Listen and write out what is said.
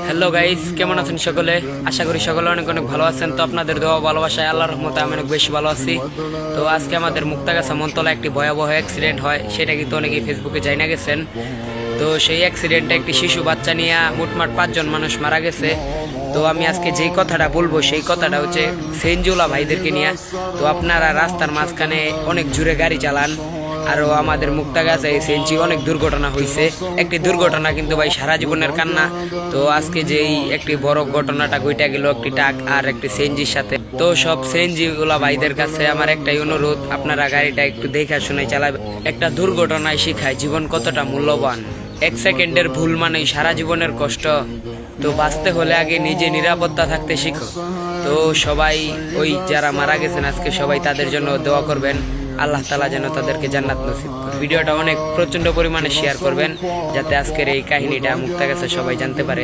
Hello guys, কেমন আছেন সকলে? আশা করি সকলে অনেক অনেক ভালো আছেন। তো আপনাদের দোয়া ভালোবাসায় আল্লাহর রহমতে আমি অনেক বেশি ভালো আছি। তো আজকে আমাদের মুক্তাগাছা মনতলা একটি ভয়াবহ অ্যাক্সিডেন্ট হয়, সেটা কিন্তু অনেকেই ফেসবুকে জানা গেছেন। তো সেই অ্যাক্সিডেন্টে একটি শিশু বাচ্চা নিয়ে মোটমাট 5 জন মানুষ মারা গেছে। তো আমি আজকে যেই কথাটা বলবো সেই কথাটা হচ্ছে সেনজিওলা ভাইদেরকে নিয়ে। তো আপনারা রাস্তার মাঝখানে অনেক জোরে গাড়ি চালান, আরও আমাদের মুক্তাগাছায় সেনজি অনেক দুর্ঘটনা হয়েছে। একটি দুর্ঘটনা কিন্তু ভাই সারা জীবনের কান্না। তো আজকে যেই একটি বড় ঘটনাটা ঘটে গেল একটি ট্রাক আর একটি সেনজির সাথে। তো সব সেনজিওলা ভাইদের কাছে আমার একটাই অনুরোধ, আপনারা গাড়িটা একটু দেখে শুনে চালাবেন। একটা দুর্ঘটনায় শিখায় জীবন কতটা মূল্যবান। 1 সেকেন্ডের ভুল মানেই সারা জীবনের কষ্ট। তো বাঁচতে হলে আগে নিজে নিরাপত্তা থাকতে শিখো। তো সবাই ওই যারা মারা গেছেন আজকে সবাই তাদের জন্য দোয়া করবেন, আল্লাহ তাআলা যেন তাদেরকে জান্নাত নসিব করে। ভিডিওটা অনেক প্রচন্ড পরিমাণে শেয়ার করবেন যাতে আজকের এই কাহিনীটা মুক্তাগাছা সবাই জানতে পারে।